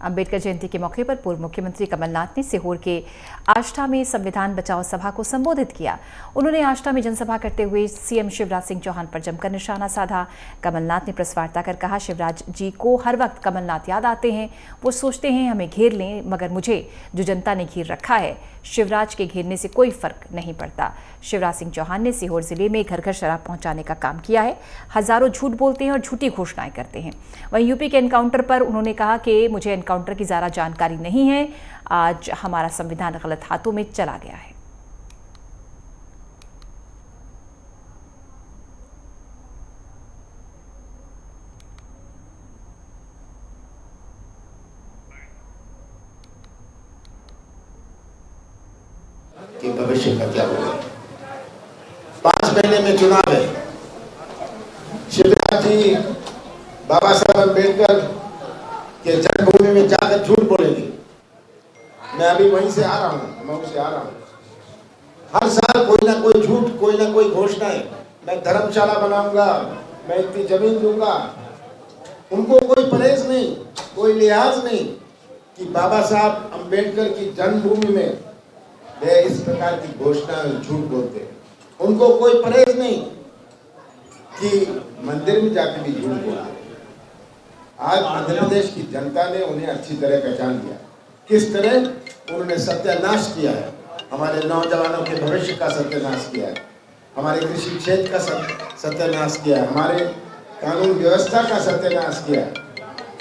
अंबेडकर जयंती के मौके पर पूर्व मुख्यमंत्री कमलनाथ ने सीहोर के आष्टा में संविधान बचाओ सभा को संबोधित किया। उन्होंने आष्टा में जनसभा करते हुए सीएम शिवराज सिंह चौहान पर जमकर निशाना साधा। कमलनाथ ने प्रेस वार्ता कर कहा, शिवराज जी को हर वक्त कमलनाथ याद आते हैं। वो सोचते हैं हमें घेर लें, मगर मुझे जो जनता ने घेर रखा है, शिवराज के घेरने से कोई फर्क नहीं पड़ता। शिवराज सिंह चौहान ने सीहोर जिले में घर घर शराब पहुंचाने का काम किया है। हजारों झूठ बोलते हैं और झूठी घोषणाएं करते हैं। वहीं यूपी के एनकाउंटर पर उन्होंने कहा कि मुझे एनकाउंटर की ज़्यादा जानकारी नहीं है। आज हमारा संविधान गलत हाथों में चला गया है। कि भविष्य का क्या होगा। 5 महीने में चुनाव है। शिवराज जी बाबा साहब अम्बेडकर के जन्मभूमि में जाकर झूठ बोलेंगे। मैं अभी वहीं से आ रहा हूँ, मऊ से आ रहा हूँ। हर साल कोई ना कोई झूठ, कोई ना कोई घोषणाएं, मैं धर्मशाला बनाऊंगा, मैं इतनी जमीन दूंगा। उनको कोई परहेज नहीं, कोई लिहाज नहीं कि बाबा साहब अम्बेडकर की जन्मभूमि में वे इस प्रकार की घोषणा झूठ बोलते हैं। उनको कोई परहेज नहीं कि मंदिर में जाकर भी झूठ बोलते। आज मध्य प्रदेश की जनता ने उन्हें अच्छी तरह पहचान लिया। किस तरह उन्होंने सत्यानाश किया है, हमारे नौजवानों के भविष्य का सत्यानाश किया है, हमारे कृषि क्षेत्र का सत्यानाश किया है, हमारे कानून व्यवस्था का सत्यानाश किया है।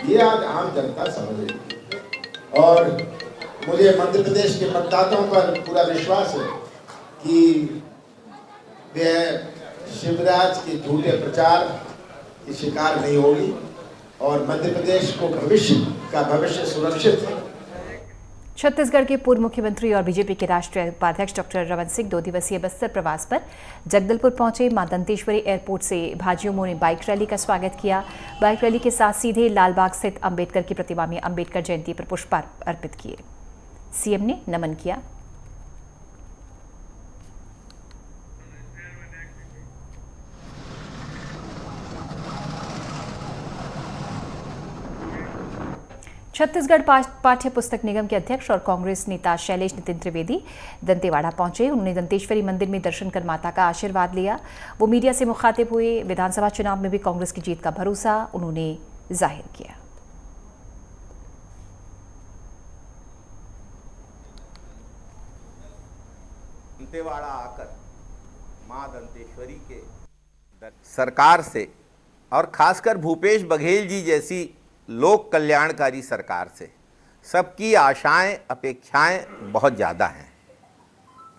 ये आज आम जनता समझ रही है और मुझे मध्य प्रदेश के मतदाताओं पर पूरा विश्वास है कि वे शिवराज के झूठे प्रचार की शिकार नहीं होगी और मध्य प्रदेश को भविष्य सुरक्षित है। छत्तीसगढ़ के पूर्व मुख्यमंत्री और बीजेपी के राष्ट्रीय उपाध्यक्ष डॉक्टर रमन सिंह 2 दिवसीय बस्तर प्रवास पर जगदलपुर पहुंचे। मां दंतेश्वरी एयरपोर्ट से भाजयुमो ने बाइक रैली का स्वागत किया। बाइक रैली के साथ सीधे लालबाग स्थित अंबेडकर की प्रतिमा में अंबेडकर जयंती पर पुष्प अर्पित किए। सीएम ने नमन किया। छत्तीसगढ़ पाठ्य पुस्तक निगम के अध्यक्ष और कांग्रेस नेता शैलेश नितिन त्रिवेदी दंतेवाड़ा पहुंचे। उन्होंने दंतेश्वरी मंदिर में दर्शन कर माता का आशीर्वाद लिया। वो मीडिया से मुखातिब हुए। विधानसभा चुनाव में भी कांग्रेस की जीत का भरोसा उन्होंने जाहिर किया। दंतेवाड़ा आकर मां दंतेश्वरी के सरकार से और खासकर भूपेश बघेल जी जैसी लोक कल्याणकारी सरकार से सबकी आशाएं अपेक्षाएं बहुत ज़्यादा हैं।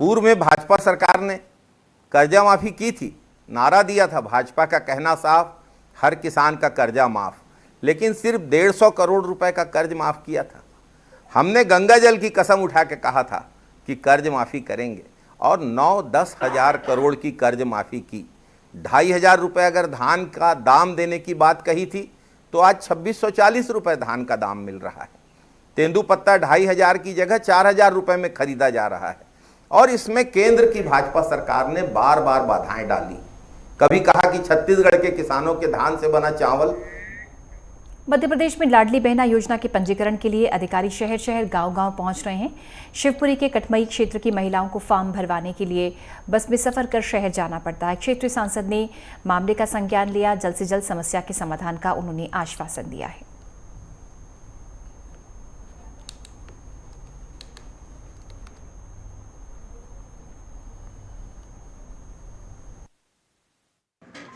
पूर्व में भाजपा सरकार ने कर्जा माफ़ी की थी, नारा दिया था भाजपा का, कहना साफ, हर किसान का कर्जा माफ़, लेकिन सिर्फ 150 करोड़ रुपए का कर्ज माफ़ किया था। हमने गंगा जल की कसम उठा के कहा था कि कर्ज माफ़ी करेंगे और 9-10 हज़ार करोड़ की कर्ज माफ़ी की। 2,500 रुपये अगर धान का दाम देने की बात कही थी तो आज 2640 रुपये धान का दाम मिल रहा है। तेंदुपत्ता 2,500 की जगह 4,000 रुपये में खरीदा जा रहा है। और इसमें केंद्र की भाजपा सरकार ने बार बार बाधाएं डाली। कभी कहा कि छत्तीसगढ़ के किसानों के धान से बना चावल। मध्य प्रदेश में लाडली बहना योजना के पंजीकरण के लिए अधिकारी शहर शहर गांव-गांव पहुंच रहे हैं। शिवपुरी के कटमई क्षेत्र की महिलाओं को फॉर्म भरवाने के लिए बस में सफर कर शहर जाना पड़ता है। क्षेत्रीय सांसद ने मामले का संज्ञान लिया। जल्द से जल्द समस्या के समाधान का उन्होंने आश्वासन दिया है।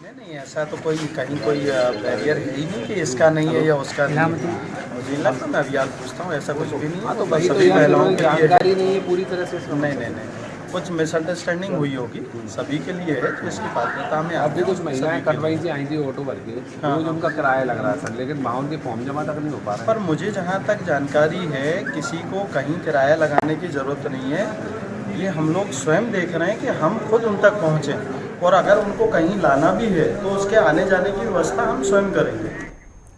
नहीं, ऐसा तो कोई कहीं कोई बैरियर है ही नहीं कि इसका नहीं है या उसका नहीं है। मुझे लगता मैं अभी पूछता हूँ, ऐसा कुछ भी नहीं है। तो बस सभी महिलाओं के लिए जानकारी नहीं है पूरी तरह से। नहीं, कुछ मिसअंडरस्टैंडिंग हुई होगी, सभी के लिए है जो इसकी पात्रता में। अब भी कुछ महिलाएं कटवाई से आई थी ऑटो भर के, रोज उनका किराया लग रहा था, लेकिन वहाँ उनके फॉर्म जमा तक नहीं हो पा रहा है। पर मुझे जहाँ तक जानकारी है, किसी को कहीं किराया लगाने की ज़रूरत नहीं है। ये हम लोग स्वयं देख रहे हैं कि हम खुद उन तक पहुँचें और अगर उनको कहीं लाना भी है तो उसके आने जाने की व्यवस्था हम स्वयं करेंगे।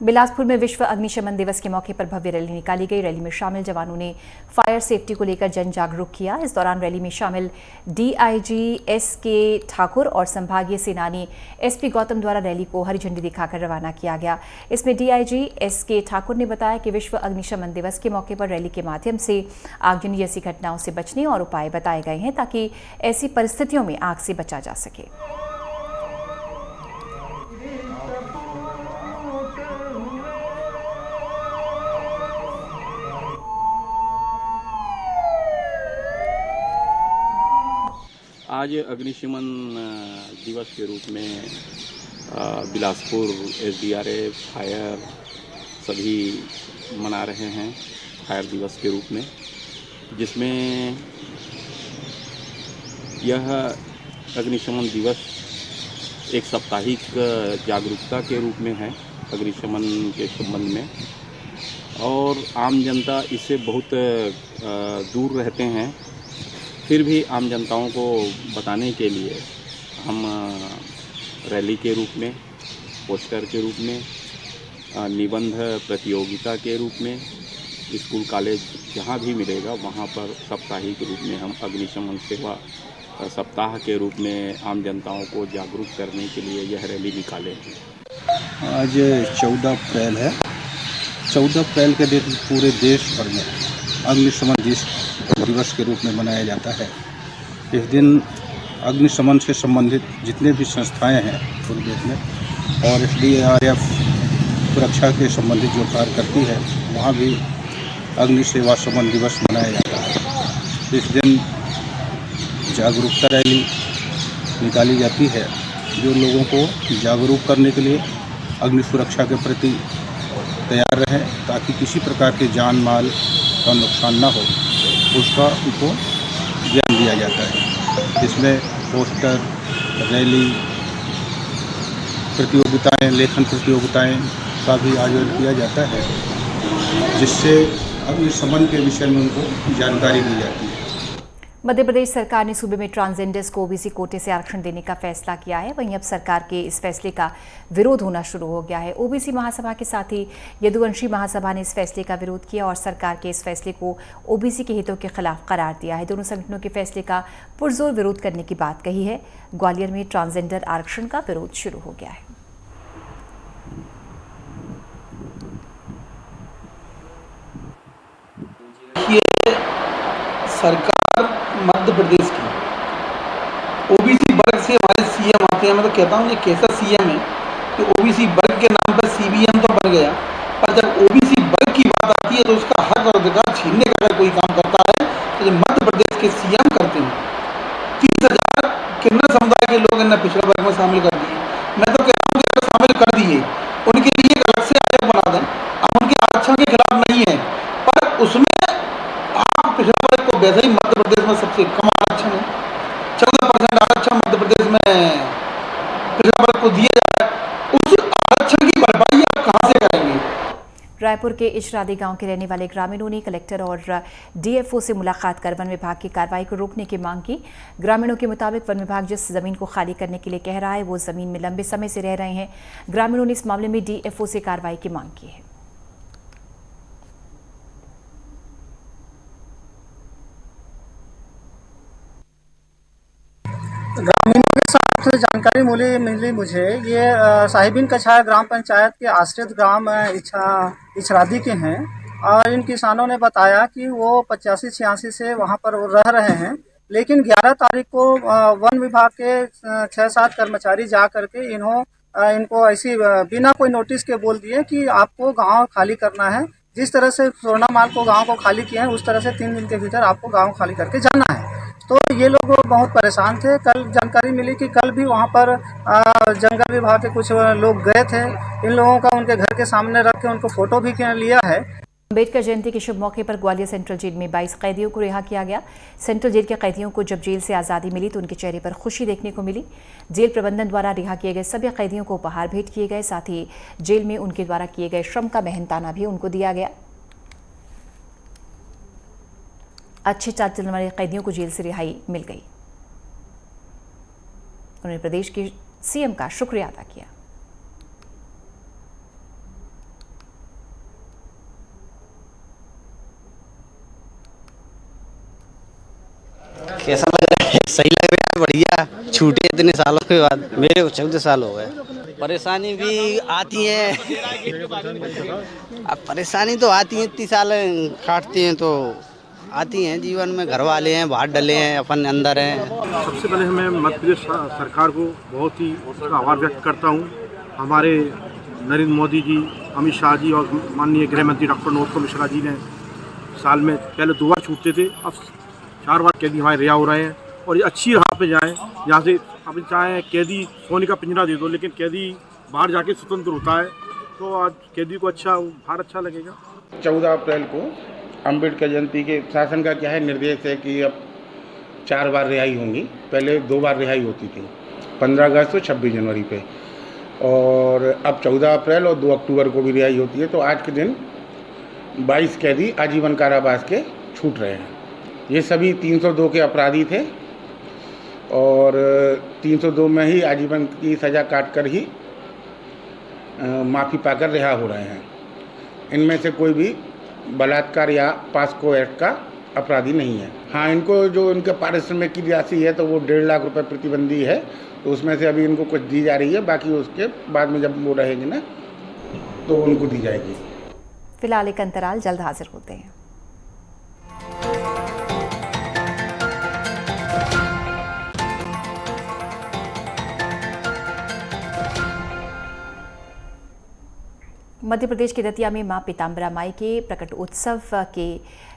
बिलासपुर में विश्व अग्निशमन दिवस के मौके पर भव्य रैली निकाली गई। रैली में शामिल जवानों ने फायर सेफ्टी को लेकर जन जागरूक किया। इस दौरान रैली में शामिल डीआईजी एसके ठाकुर और संभागीय सेनानी एसपी गौतम द्वारा रैली को हरी झंडी दिखाकर रवाना किया गया। इसमें डीआईजी एसके ठाकुर ने बताया कि विश्व अग्निशमन दिवस के मौके पर रैली के माध्यम से आगजनी जैसी घटनाओं से बचने और उपाय बताए गए हैं ताकि ऐसी परिस्थितियों में आग से बचा जा सके। आज अग्निशमन दिवस के रूप में बिलासपुर एसडीआरएफ फायर सभी मना रहे हैं फायर दिवस के रूप में, जिसमें यह अग्निशमन दिवस एक साप्ताहिक जागरूकता के रूप में है अग्निशमन के संबंध में, और आम जनता इससे बहुत दूर रहते हैं। फिर भी आम जनताओं को बताने के लिए हम रैली के रूप में, पोस्टर के रूप में, निबंध प्रतियोगिता के रूप में, स्कूल कॉलेज जहाँ भी मिलेगा वहाँ पर साप्ताहिक रूप में हम अग्निशमन सेवा सप्ताह के रूप में आम जनताओं को जागरूक करने के लिए यह रैली निकाले हैं। आज 14 अप्रैल है। 14 अप्रैल के दिन पूरे देश भर में अग्निशमन दिवस के रूप में मनाया जाता है। इस दिन अग्निशमन से संबंधित जितने भी संस्थाएं हैं पूरे देश में और एसडीआरएफ सुरक्षा के संबंधित जो कार्य करती है वहाँ भी अग्नि सेवा शमन दिवस मनाया जाता है। इस दिन जागरूकता रैली निकाली जाती है जो लोगों को जागरूक करने के लिए अग्नि सुरक्षा के प्रति तैयार रहें ताकि किसी प्रकार के जान माल का नुकसान ना हो, उसका उनको ज्ञान दिया जाता है। इसमें पोस्टर, रैली, प्रतियोगिताएं, लेखन प्रतियोगिताएं का भी आयोजन किया जाता है, जिससे अग्निशमन के विषय में उनको जानकारी दी जाती है। मध्य प्रदेश सरकार ने सूबे में ट्रांसजेंडर्स को ओबीसी कोटे से आरक्षण देने का फैसला किया है। वहीं अब सरकार के इस फैसले का विरोध होना शुरू हो गया है। ओबीसी महासभा के साथ ही यदुवंशी महासभा ने इस फैसले का विरोध किया और सरकार के इस फैसले को ओबीसी के हितों के खिलाफ करार दिया है। दोनों संगठनों के फैसले का पुरजोर विरोध करने की बात कही है। ग्वालियर में ट्रांसजेंडर आरक्षण का विरोध शुरू हो गया है। सरकार मध्य प्रदेश की ओबीसी वर्ग से हमारे सीएम आते हैं। मैं तो कहता हूँ ये कैसा सीएम है कि ओबीसी वर्ग के नाम पर सीबीएम तो बन गया, पर जब ओबीसी वर्ग की बात आती है तो उसका हक और अधिकार छीनने का अगर कोई काम करता है तो जो मध्य प्रदेश के सीएम करते हैं। 30,000 किन्नर समुदाय के लोग इन्हें पिछड़ा वर्ग में शामिल कर दिए। मैं तो कहता हूँ कि शामिल कर दिए उनके लिए एक अलग से आयोग बना दें। हम उनके आरक्षण के खिलाफ नहीं है, पर उसमें आप पिछड़ा वर्ग को वैसे ही मध्य प्रदेश में सबसे कम आरक्षण है। 14% आरक्षण मध्य प्रदेश में पिछड़ा वर्ग को दिया जाए, उस आरक्षण की भरपाई आप कहाँ से करेंगे? रायपुर के इचरादी गांव के रहने वाले ग्रामीणों ने कलेक्टर और डीएफओ से मुलाकात कर वन विभाग की कार्रवाई को रोकने की मांग की। ग्रामीणों के मुताबिक वन विभाग जिस जमीन को खाली करने के लिए कह रहा है वो जमीन में लंबे समय से रह रहे हैं। ग्रामीणों ने इस मामले में डीएफओ से कार्रवाई की मांग की है। ग्रामीणों के साथ जानकारी मिली मुझे। ये साहिबिन कछाया ग्राम पंचायत के आश्रित ग्राम इचरादी के हैं और इन किसानों ने बताया कि वो 85-86 से वहाँ पर रह रहे हैं, लेकिन 11 तारीख को वन विभाग के 6-7 कर्मचारी जा करके इनको ऐसी बिना कोई नोटिस के बोल दिए कि आपको गांव खाली करना है। जिस तरह से सोना माल को गांव को खाली किए हैं उस तरह से 3 दिन के भीतर आपको गांव खाली करके जाना है। तो ये लोग बहुत परेशान थे। कल जानकारी मिली कि कल भी वहाँ पर जंगल विभाग के कुछ लोग गए थे। इन लोगों का उनके घर के सामने रख के उनको फोटो भी लिया है। अम्बेडकर जयंती के शुभ मौके पर ग्वालियर सेंट्रल जेल में 22 कैदियों को रिहा किया गया। सेंट्रल जेल के कैदियों को जब जेल से आज़ादी मिली तो उनके चेहरे पर खुशी देखने को मिली। जेल प्रबंधन द्वारा रिहा किए गए सभी कैदियों को उपहार भेंट किए गए। साथ ही जेल में उनके द्वारा किए गए श्रम का मेहनताना भी उनको दिया गया। अच्छे चाल चलने वाले कैदियों को जेल से रिहाई मिल गई। उन्होंने प्रदेश के सीएम का शुक्रिया अदा किया। कैसा लग रहा है? सही लग रहा है, बढ़िया। छूटे इतने सालों के बाद, मेरे को 14 साल हो गए। परेशानी भी आती है, अब परेशानी तो आती है, इतनी साल काटते हैं तो आती हैं जीवन में। घर वाले हैं, बाहर डले हैं, अपन अंदर हैं। सबसे पहले मैं मध्य प्रदेश सरकार को बहुत ही उसका आभार व्यक्त करता हूँ। हमारे नरेंद्र मोदी जी, अमित शाह जी और माननीय गृह मंत्री डॉक्टर नरोत्तम मिश्रा जी ने साल में पहले 2 बार छूटते थे, अब 4 बार कैदी हमारे रिहा हो रहे हैं। और ये अच्छी राह पे जाएं, जहाँ से आप चाहें कैदी सोने का पिंजरा दे दो, लेकिन कैदी बाहर जाके स्वतंत्र होता है, तो आज कैदी को बाहर अच्छा लगेगा। 14 अप्रैल को अम्बेडकर जयंती के शासन का क्या है निर्देश है कि अब 4 बार रिहाई होंगी। पहले 2 बार रिहाई होती थी, 15 अगस्त और 26 जनवरी पे, और अब 14 अप्रैल और 2 अक्टूबर को भी रिहाई होती है। तो आज के दिन 22 कैदी आजीवन कारावास के छूट रहे हैं। ये सभी 302 के अपराधी थे और 302 में ही आजीवन की सज़ा काटकर ही माफ़ी पाकर रिहा हो रहे हैं। इनमें से कोई भी बलात्कार या पास्को एक्ट का अपराधी नहीं है। हाँ, इनको जो इनके पारिश्रमिक की राशि है तो वो 1.5 लाख रुपए प्रतिबंधी है, तो उसमें से अभी इनको कुछ दी जा रही है, बाकी उसके बाद में जब वो रहेंगे ना तो उनको दी जाएगी। फिलहाल एक अंतराल, जल्द हाजिर होते हैं। मध्य प्रदेश के दतिया में मां पीताम्बरा माई के प्रकट उत्सव के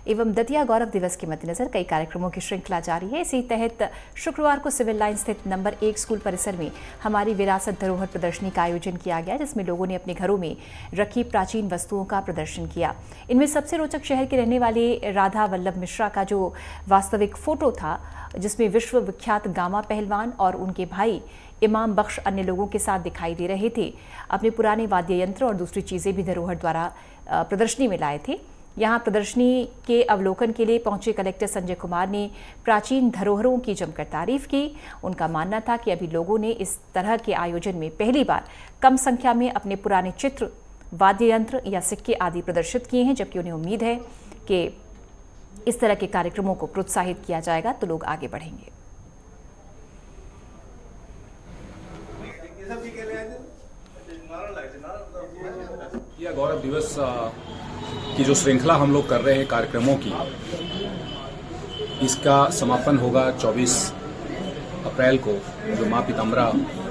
एवं दतिया गौरव दिवस के मद्देनजर कई कार्यक्रमों की श्रृंखला जारी है। इसी तहत शुक्रवार को सिविल लाइन स्थित नंबर 1 स्कूल परिसर में हमारी विरासत धरोहर प्रदर्शनी का आयोजन किया गया, जिसमें लोगों ने अपने घरों में रखी प्राचीन वस्तुओं का प्रदर्शन किया। इनमें सबसे रोचक शहर के रहने वाले राधा वल्लभ मिश्रा का जो वास्तविक फोटो था, जिसमें विश्व विख्यात गामा पहलवान और उनके भाई इमाम बख्श अन्य लोगों के साथ दिखाई दे रहे थे। अपने पुराने वाद्य यंत्र और दूसरी चीज़ें भी धरोहर द्वारा प्रदर्शनी में लाए थे। यहाँ प्रदर्शनी के अवलोकन के लिए पहुंचे कलेक्टर संजय कुमार ने प्राचीन धरोहरों की जमकर तारीफ की। उनका मानना था कि अभी लोगों ने इस तरह के आयोजन में पहली बार कम संख्या में अपने पुराने चित्र, वाद्य यंत्र या सिक्के आदि प्रदर्शित किए हैं, जबकि उन्हें उम्मीद है कि इस तरह के कार्यक्रमों को प्रोत्साहित किया जाएगा तो लोग आगे बढ़ेंगे। यह गौरव दिवस की जो श्रृंखला हम लोग कर रहे हैं कार्यक्रमों की, इसका समापन होगा 24 अप्रैल को, जो मां पीताम्बरा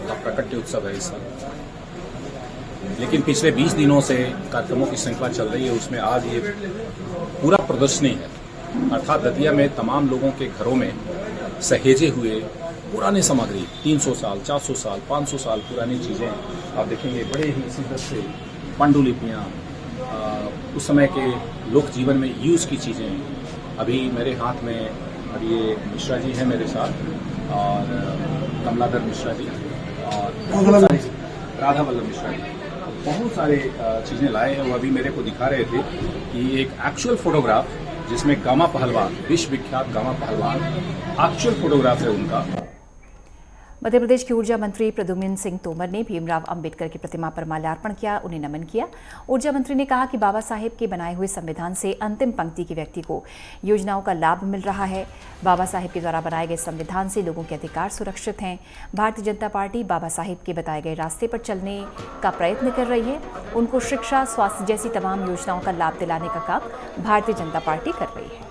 का प्रकट्य उत्सव है इस साल। लेकिन पिछले 20 दिनों से कार्यक्रमों की श्रृंखला चल रही है, उसमें आज ये पूरा प्रदर्शनी है। अर्थात दतिया में तमाम लोगों के घरों में सहेजे हुए पुरानी सामग्री, 300 साल, 400 साल, 500 साल पुरानी चीज़ें आप देखेंगे। बड़े ही शिद्दत से पांडुलिपियाँ, उस समय के लोक जीवन में यूज़ की चीज़ें। अभी मेरे हाथ में अभी ये मिश्रा जी हैं मेरे साथ, और कमलाधर मिश्रा जी, और राधा वल्लभ मिश्रा जी, बहुत सारे चीज़ें लाए हैं। वो अभी मेरे को दिखा रहे थे कि एक एक्चुअल फोटोग्राफ, जिसमें गामा पहलवान, विश्व विख्यात गामा पहलवान, एक्चुअल फोटोग्राफ है उनका। मध्य प्रदेश के ऊर्जा मंत्री प्रद्युम्न सिंह तोमर ने भीमराव अंबेडकर की प्रतिमा पर माल्यार्पण किया, उन्हें नमन किया। ऊर्जा मंत्री ने कहा कि बाबा साहेब के बनाए हुए संविधान से अंतिम पंक्ति के व्यक्ति को योजनाओं का लाभ मिल रहा है। बाबा साहेब के द्वारा बनाए गए संविधान से लोगों के अधिकार सुरक्षित हैं। भारतीय जनता पार्टी बाबा साहेब के बताए गए रास्ते पर चलने का प्रयत्न कर रही है। उनको शिक्षा, स्वास्थ्य जैसी तमाम योजनाओं का लाभ दिलाने का काम भारतीय जनता पार्टी कर रही है।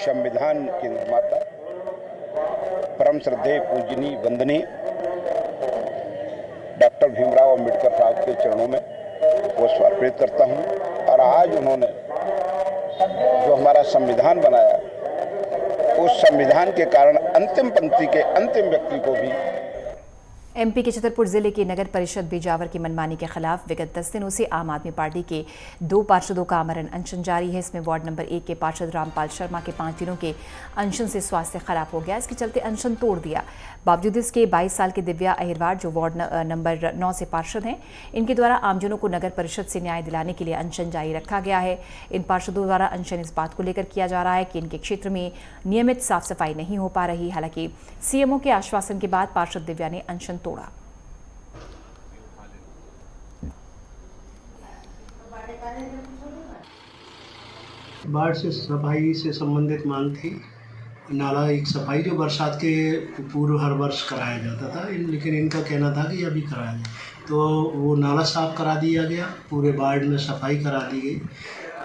संविधान के निर्माता परम श्रद्धेय पूजनीय वंदनीय डॉक्टर भीमराव अंबेडकर साहब के चरणों में पुष्प अर्पित करता हूं। और आज उन्होंने जो हमारा संविधान बनाया, उस संविधान के कारण अंतिम पंक्ति के अंतिम व्यक्ति को भी। एमपी के छतरपुर जिले की नगर परिषद बिजावर की मनमानी के खिलाफ विगत 10 दिनों से आम आदमी पार्टी के 2 पार्षदों का आमरण अनशन जारी है। इसमें वार्ड नंबर 1 के पार्षद रामपाल शर्मा के 5 दिनों के अनशन से स्वास्थ्य खराब हो गया। इसके चलते अनशन तोड़ दिया। बावजूद इसके 22 साल के दिव्या अहिरवार जो वार्ड नंबर 9 से पार्षद हैं, इनके द्वारा आमजनों को नगर परिषद से न्याय दिलाने के लिए अनशन जारी रखा गया है। इन पार्षदों द्वारा अनशन इस बात को लेकर किया जा रहा है कि इनके क्षेत्र में नियमित साफ सफाई नहीं हो पा रही। हालांकि सीएमओ के आश्वासन के बाद पार्षद दिव्या ने अनशन तोड़ा। बाढ़ से सफाई से संबंधित मांग थी। नाला एक सफाई जो बरसात के पूर्व हर वर्ष कराया जाता था, लेकिन इनका कहना था कि अभी कराया जाए, तो वो नाला साफ करा दिया गया, पूरे वार्ड में सफाई करा दी गई।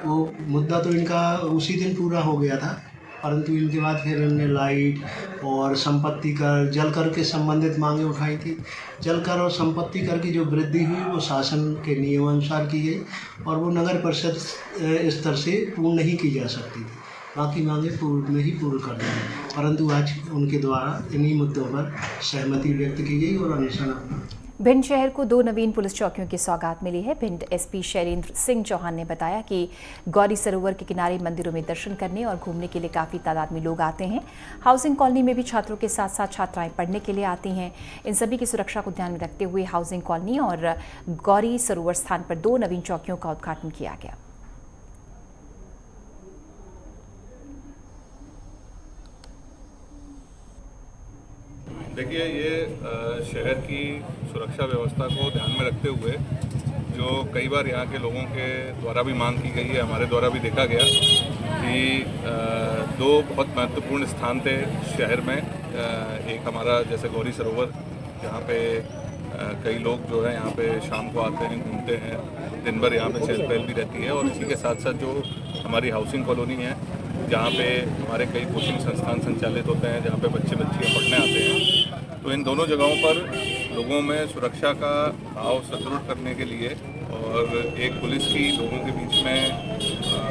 वो मुद्दा तो इनका उसी दिन पूरा हो गया था, परंतु इनके बाद फिर इन्होंने लाइट और संपत्ति कर, जल कर के संबंधित मांगे उठाई थी। जल कर और संपत्ति कर की जो वृद्धि हुई वो शासन के नियमानुसार की गई और वो नगर परिषद स्तर से पूर्ण नहीं की जा सकती थी। बाकी मांगे पूर्व में ही पूर्ण कर दी गई, परंतु आज उनके द्वारा इन्हीं मुद्दों पर सहमति व्यक्त की गई और अनशन अपना। भिंड शहर को 2 नवीन पुलिस चौकियों की सौगात मिली है। भिंड एसपी शैलेंद्र सिंह चौहान ने बताया कि गौरी सरोवर के किनारे मंदिरों में दर्शन करने और घूमने के लिए काफ़ी तादाद में लोग आते हैं। हाउसिंग कॉलोनी में भी छात्रों के साथ साथ छात्राएं पढ़ने के लिए आती हैं। इन सभी की सुरक्षा को ध्यान में रखते हुए हाउसिंग कॉलोनी और गौरी सरोवर स्थान पर 2 नवीन चौकियों का उद्घाटन किया गया। देखिए, ये शहर की सुरक्षा व्यवस्था को ध्यान में रखते हुए जो कई बार यहाँ के लोगों के द्वारा भी मांग की गई है, हमारे द्वारा भी देखा गया कि 2 बहुत महत्वपूर्ण स्थान थे शहर में। एक हमारा जैसे गौरी सरोवर, जहाँ पे कई लोग जो है यहाँ पे शाम को आते हैं, घूमते हैं, दिन भर यहाँ पे चहल पहल भी रहती है, और इसी के साथ साथ जो हमारी हाउसिंग कॉलोनी है, जहाँ पे हमारे कई कोचिंग संस्थान संचालित होते हैं, जहाँ पे बच्चे बच्चियाँ पढ़ने आते हैं। तो इन दोनों जगहों पर लोगों में सुरक्षा का भाव सुदृढ़ करने के लिए और एक पुलिस की लोगों के बीच में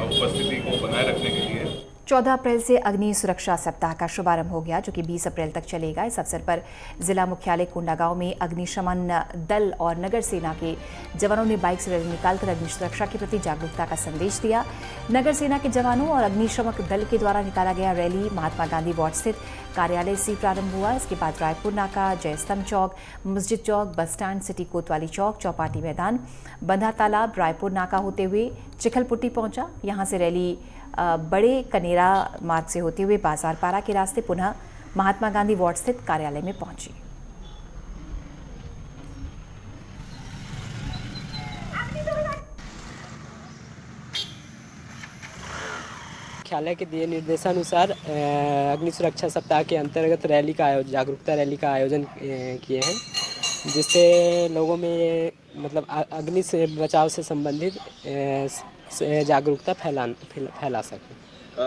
उपस्थिति को बनाए रखने के लिए 14 अप्रैल से अग्नि सुरक्षा सप्ताह का शुभारंभ हो गया, जो कि 20 अप्रैल तक चलेगा। इस अवसर पर जिला मुख्यालय कोंडागांव में अग्निशमन दल और नगर सेना के जवानों ने बाइक से रैली निकालकर अग्नि सुरक्षा के प्रति जागरूकता का संदेश दिया। नगर सेना के जवानों और अग्निशमक दल के द्वारा निकाला गया रैली महात्मा गांधी वार्ड स्थित कार्यालय से प्रारंभ हुआ। इसके बाद रायपुर नाका, जयस्तंभ चौक, मस्जिद चौक, बस स्टैंड, सिटी कोतवाली चौक, चौपाटी मैदान, बंधा तालाब, रायपुर नाका होते हुए चिखलपुट्टी पहुंचा। यहां से रैली बड़े कनेरा मार्ग से होते हुए बाजार पारा के रास्ते पुनः महात्मा गांधी वार्ड स्थित कार्यालय में पहुंची। मुख्यालय के दिए निर्देशानुसार अग्नि सुरक्षा सप्ताह के अंतर्गत रैली का जागरूकता रैली का आयोजन किए हैं, जिससे लोगों में मतलब अग्नि से बचाव से संबंधित जागरूकता फैला सके।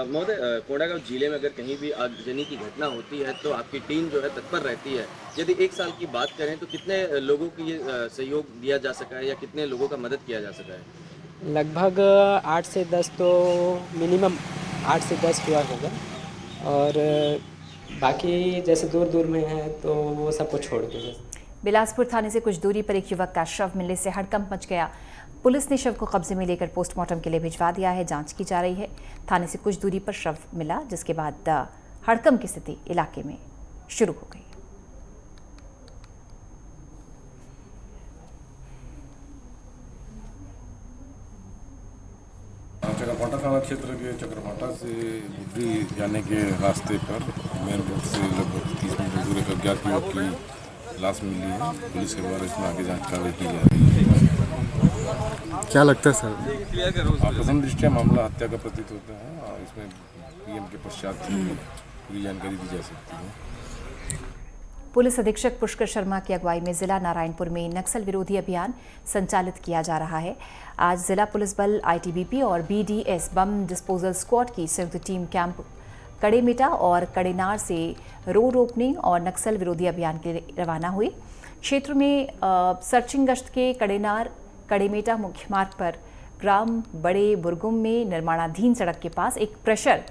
महोदय, कोंडागांव जिले में अगर कहीं भी आगजनी की घटना होती है तो आपकी टीम जो है तत्पर रहती है। यदि 1 साल की बात करें तो कितने लोगों की ये सहयोग दिया जा सका है या कितने लोगों का मदद किया जा सका है? लगभग 8 से 10 तो मिनिमम 8 से 10 हुआ होगा, और बाकी जैसे दूर दूर में है तो वो सबको छोड़ के। बिलासपुर थाने से कुछ दूरी पर एक युवक का शव मिलने से हड़कंप मच गया। पुलिस ने शव को कब्जे में लेकर पोस्टमार्टम के लिए भिजवा दिया है। जांच की जा रही है। थाने से कुछ दूरी पर शव मिला, जिसके बाद हड़कंप की स्थिति इलाके में शुरू हो गई। चक्रभाटा थाना क्षेत्र के चक्रभाटा से बुद्धि जाने के रास्ते पर मेन रोड से लगभग 30 मीटर दूर एक अज्ञात युवक की लाश मिली है। पुलिस के द्वारा इसमें आगे जांच कार्रवाई की जा रही है। क्या लगता है सर? प्रथम दृष्टया मामला हत्या का प्रतीत होता है और इसमें पीएम के पश्चात पूरी जानकारी दी जा सकती है। पुलिस अधीक्षक पुष्कर शर्मा की अगुवाई में जिला नारायणपुर में नक्सल विरोधी अभियान संचालित किया जा रहा है। आज जिला पुलिस बल, आईटीबीपी और बीडीएस बम डिस्पोजल स्क्वाड की संयुक्त टीम कैंप कड़ेमेटा और कड़ेनार से रोड ओपनिंग और नक्सल विरोधी अभियान के लिए रवाना हुई। क्षेत्र में सर्चिंग गश्त के कड़ेनार कड़ेमेटा मुख्य मार्ग पर ग्राम बड़े बुरगुम में निर्माणाधीन सड़क के पास एक प्रेशर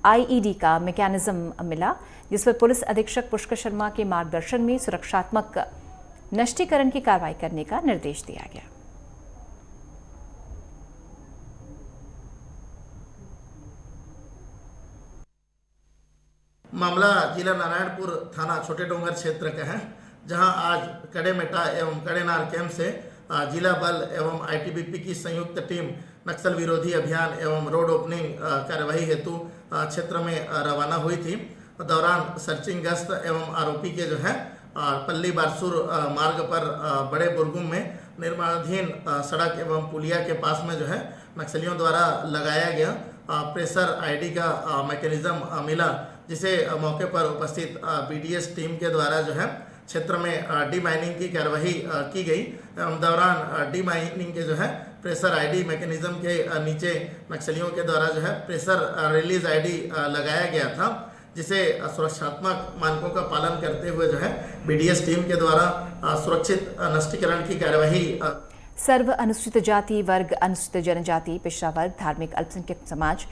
आईईडी का मैकेनिज्म मिला, जिस पर पुलिस अधीक्षक पुष्कर शर्मा के मार्गदर्शन में सुरक्षात्मक नष्टीकरण की कार्रवाई करने का निर्देश दिया गया। मामला जिला नारायणपुर थाना छोटे डोंगर क्षेत्र का है, जहां आज कड़ेमेटा एवं कड़ेनार कैंप से जिला बल एवं आईटीबीपी की संयुक्त टीम नक्सल विरोधी अभियान एवं रोड ओपनिंग कार्यवाही हेतु क्षेत्र में रवाना हुई थी। दौरान सर्चिंग गश्त एवं आरोपी के जो है पल्ली बारसूर मार्ग पर बड़े बुरगुम में निर्माणाधीन सड़क एवं पुलिया के पास में जो है नक्सलियों द्वारा लगाया गया प्रेशर आईडी का मैकेनिज्म मिला, जिसे मौके पर उपस्थित बीडीएस टीम के द्वारा जो है क्षेत्र में डी माइनिंग की कार्यवाही की गई। दौरान डी माइनिंग के जो है प्रेशर आईडी मैकेनिज्म के नीचे नक्सलियों के द्वारा जो है प्रेशर रिलीज आईडी लगाया गया था, जिसे सुरक्षात्मक मानकों का पालन करते हुए जो है बीडीएस टीम के द्वारा सुरक्षित नष्टीकरण की कार्यवाही। सर्व अनुसूचित जाति वर्ग, अनुसूचित जनजाति, पिछड़ा वर्ग, धार्मिक अल्पसंख्यक समाज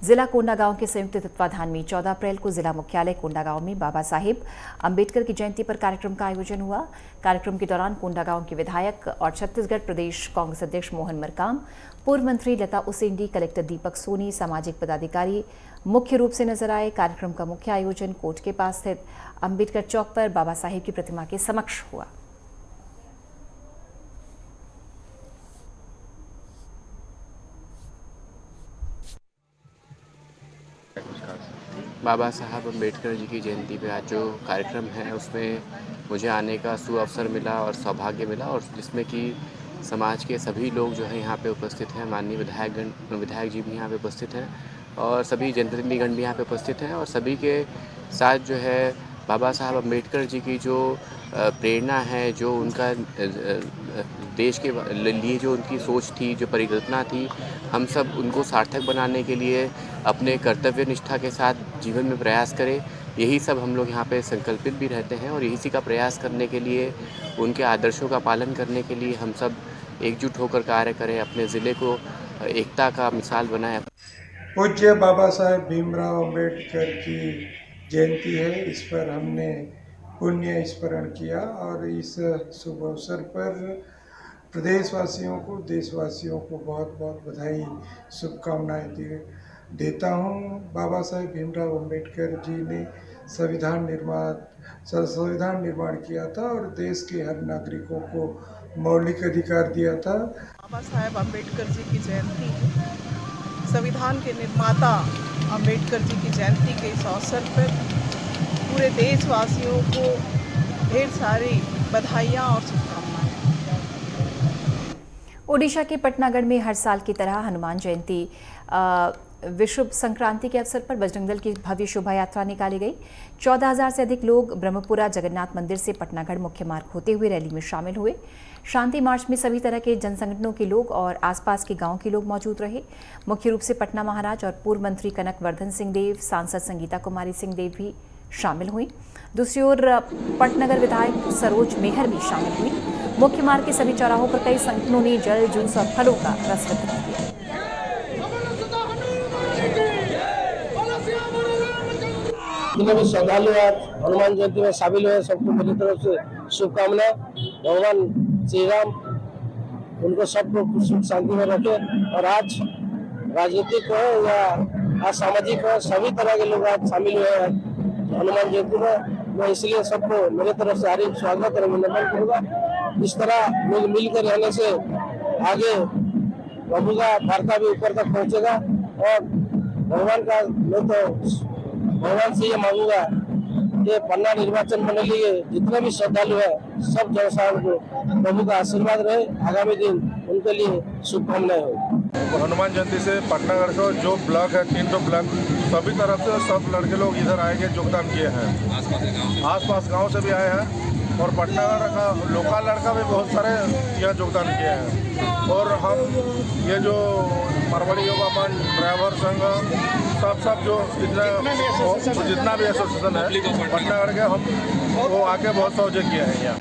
जिला कोंडागांव के संयुक्त तत्वाधान में 14 अप्रैल को जिला मुख्यालय कोंडागांव में बाबा साहिब अंबेडकर की जयंती पर कार्यक्रम का आयोजन हुआ। कार्यक्रम के दौरान कोंडागांव के विधायक और छत्तीसगढ़ प्रदेश कांग्रेस अध्यक्ष मोहन मरकाम, पूर्व मंत्री लता उसेंडी, कलेक्टर दीपक सोनी, सामाजिक पदाधिकारी मुख्य रूप से नजर आए। कार्यक्रम का मुख्य आयोजन कोर्ट के पास स्थित अंबेडकर चौक पर बाबा साहिब की प्रतिमा के समक्ष हुआ। बाबा साहब अम्बेडकर जी की जयंती पे आज जो कार्यक्रम है उसमें मुझे आने का सुअवसर मिला और सौभाग्य मिला, और जिसमें कि समाज के सभी लोग जो है यहाँ पे उपस्थित हैं। माननीय विधायक जी भी यहाँ पे उपस्थित हैं और सभी जनप्रतिनिधिगण भी यहाँ पे उपस्थित हैं, और सभी के साथ जो है बाबा साहब अम्बेडकर जी की जो प्रेरणा है, जो उनका देश के लिए जो उनकी सोच थी, जो परिकल्पना थी, हम सब उनको सार्थक बनाने के लिए अपने कर्तव्य निष्ठा के साथ जीवन में प्रयास करें। यही सब हम लोग यहाँ पे संकल्पित भी रहते हैं, और इसी का प्रयास करने के लिए, उनके आदर्शों का पालन करने के लिए हम सब एकजुट होकर कार्य करें, अपने ज़िले को एकता का मिसाल बनाएं। पूज्य बाबा साहेब भीमराव अम्बेडकर की जयंती है, इस पर हमने पुण्य स्मरण किया, और इस शुभ अवसर पर प्रदेशवासियों को, देशवासियों को बहुत बहुत बधाई, शुभकामनाएं देता हूं। बाबा साहेब भीमराव अम्बेडकर जी ने संविधान निर्माण किया था और देश के हर नागरिकों को मौलिक अधिकार दिया था। बाबा साहेब अम्बेडकर जी की जयंती, संविधान के निर्माता अम्बेडकर जी की जयंती के इस अवसर पर पूरे देशवासियों को ढेर सारी बधाइयाँ और शुभकामनाएं। ओडिशा के पटनागढ़ में हर साल की तरह हनुमान जयंती विश्व संक्रांति के अवसर पर बजरंग दल की भव्य शोभा यात्रा निकाली गई। 14,000 से अधिक लोग ब्रह्मपुरा जगन्नाथ मंदिर से पटनागढ़ मुख्य मार्ग होते हुए रैली में शामिल हुए। शांति मार्च में सभी तरह के जनसंगठनों के लोग और आसपास के गांव के लोग मौजूद रहे। मुख्य रूप से पटना महाराज और पूर्व मंत्री कनक वर्धन सिंह देव, सांसद संगीता कुमारी सिंह देव भी शामिल हुई। दूसरी ओर पटनगर विधायक सरोज मेहर भी शामिल हुई। मुख्य मार्ग के सभी चौराहों पर कई संगठनों ने जल, जूस और फलों का रस वितरित किया। जितने भी श्रद्धालु हनुमान जयंती में शामिल हुए, सबको मेरी तरफ से शुभकामनाएं। भगवान श्री राम उनको सबको सुख शांति में रखे, और आज राजनीतिक हो या असामाजिक हो, सभी तरह के लोग आज शामिल हुए हैं हनुमान जयंती में। मैं इसलिए सबको मेरे तरफ से हार्दिक स्वागत और अभिनंदन करूँगा। इस तरह लोग मिलकर रहने से आगे प्रभु का वार्ता भी ऊपर तक पहुँचेगा, और भगवान से ये मांगूंगा कि पन्ना निर्वाचन होने के लिए जितने भी श्रद्धालु हैं, सब जनसाधारण को प्रभु का आशीर्वाद रहे। आगामी दिन उनके लिए शुभकामनाएं हो। हनुमान जयंती से पटनागढ़ का जो ब्लॉक है, 3 ब्लॉक, सभी तरफ से सब लड़के लोग इधर आए के योगदान किए हैं। आसपास गांव से भी आए हैं, और पटनागढ़ का लोकल लड़का भी बहुत सारे यहाँ योगदान किए हैं। और हम ये जो मारवाड़ी योगा मंच, ड्राइवर संघ, सब जो जितना भी एसोसिएशन है पटनागढ़ के, हम वो आके बहुत सहयोग किए हैं यहाँ।